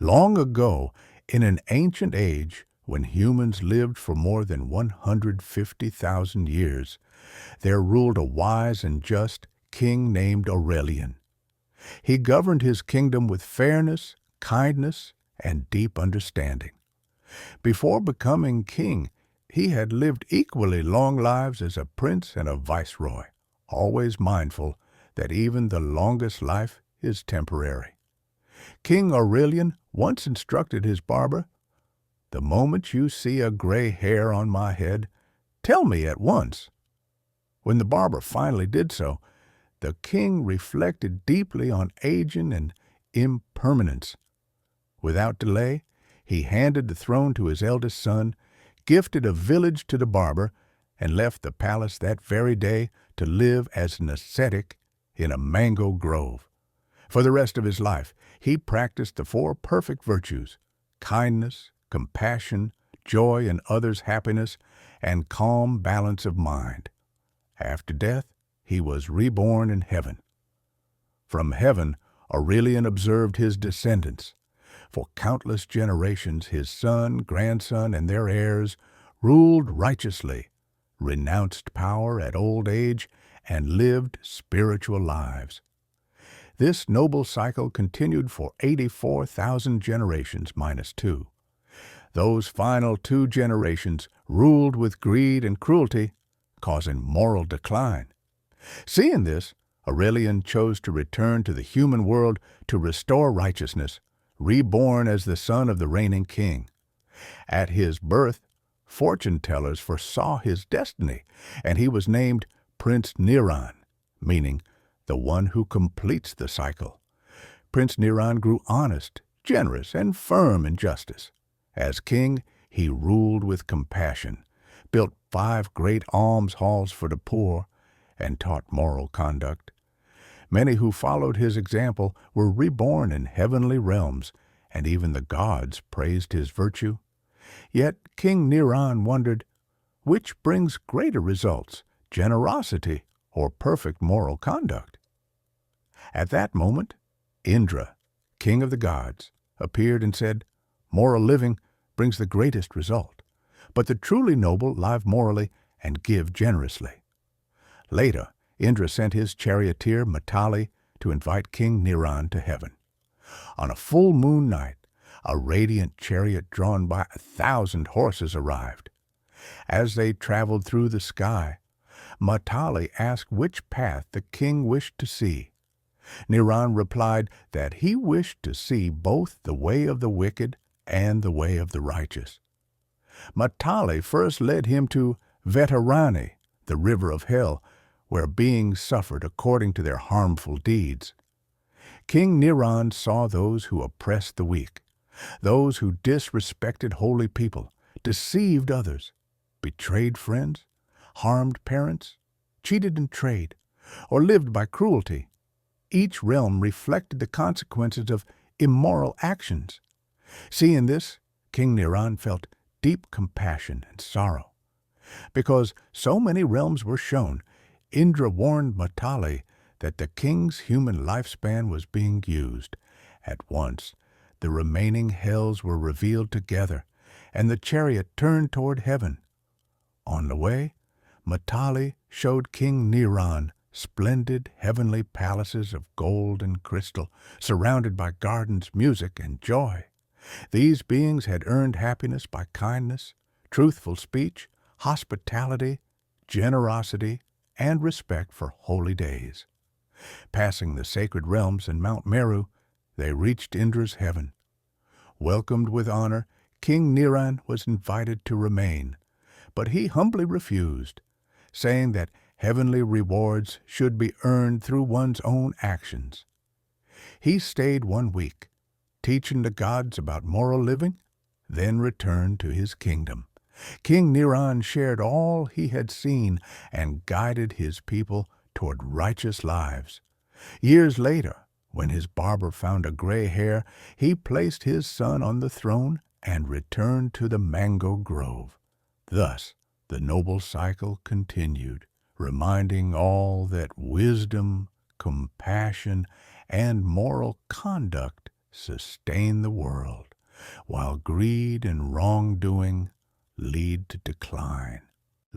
Long ago, in an ancient age, when humans lived for more than 150,000 years, there ruled a wise and just king named Aurelian. He governed his kingdom with fairness, kindness, and deep understanding. Before becoming king, he had lived equally long lives as a prince and a viceroy, always mindful that even the longest life is temporary. King Aurelian once instructed his barber, "The moment you see a gray hair on my head, tell me at once." When the barber finally did so, the king reflected deeply on aging and impermanence. Without delay, he handed the throne to his eldest son, gifted a village to the barber, and left the palace that very day to live as an ascetic in a mango grove. For the rest of his life, he practiced the four perfect virtues: kindness, compassion, joy in others' happiness, and calm balance of mind. After death, he was reborn in heaven. From heaven, Aurelian observed his descendants. For countless generations, his son, grandson, and their heirs ruled righteously, renounced power at old age, and lived spiritual lives. This noble cycle continued for 84,000 generations minus two. Those final 2 generations ruled with greed and cruelty, causing moral decline. Seeing this, Aurelian chose to return to the human world to restore righteousness, reborn as the son of the reigning king. At his birth, fortune-tellers foresaw his destiny, and he was named Prince Niran, meaning the one who completes the cycle. Prince Niran grew honest, generous, and firm in justice. As king, he ruled with compassion, built 5 great alms halls for the poor, and taught moral conduct. Many who followed his example were reborn in heavenly realms, and even the gods praised his virtue. Yet King Niran wondered, which brings greater results, generosity or perfect moral conduct? At that moment, Indra, king of the gods, appeared and said, "Moral living brings the greatest result, but the truly noble live morally and give generously." Later, Indra sent his charioteer Matali to invite King Niran to heaven. On a full moon night, a radiant chariot drawn by 1,000 horses arrived. As they traveled through the sky, Matali asked which path the king wished to see. Niran replied that he wished to see both the way of the wicked and the way of the righteous. Matali first led him to Vetarani, the river of hell, where beings suffered according to their harmful deeds. King Niran saw those who oppressed the weak, those who disrespected holy people, deceived others, betrayed friends, harmed parents, cheated in trade, or lived by cruelty. Each realm reflected the consequences of immoral actions. Seeing this, King Niran felt deep compassion and sorrow. Because so many realms were shown, Indra warned Matali that the king's human lifespan was being used. At once, the remaining hells were revealed together, and the chariot turned toward heaven. On the way, Matali showed King Niran splendid heavenly palaces of gold and crystal, surrounded by gardens, music, and joy. These beings had earned happiness by kindness, truthful speech, hospitality, generosity, and respect for holy days. Passing the sacred realms and Mount Meru, they reached Indra's heaven. Welcomed with honor, King Niran was invited to remain, but he humbly refused, saying that heavenly rewards should be earned through one's own actions. He stayed 1 week, teaching the gods about moral living, then returned to his kingdom. King Niran shared all he had seen and guided his people toward righteous lives. Years later, when his barber found a gray hair, he placed his son on the throne and returned to the mango grove. Thus, the noble cycle continued, reminding all that wisdom, compassion, and moral conduct sustain the world, while greed and wrongdoing lead to decline.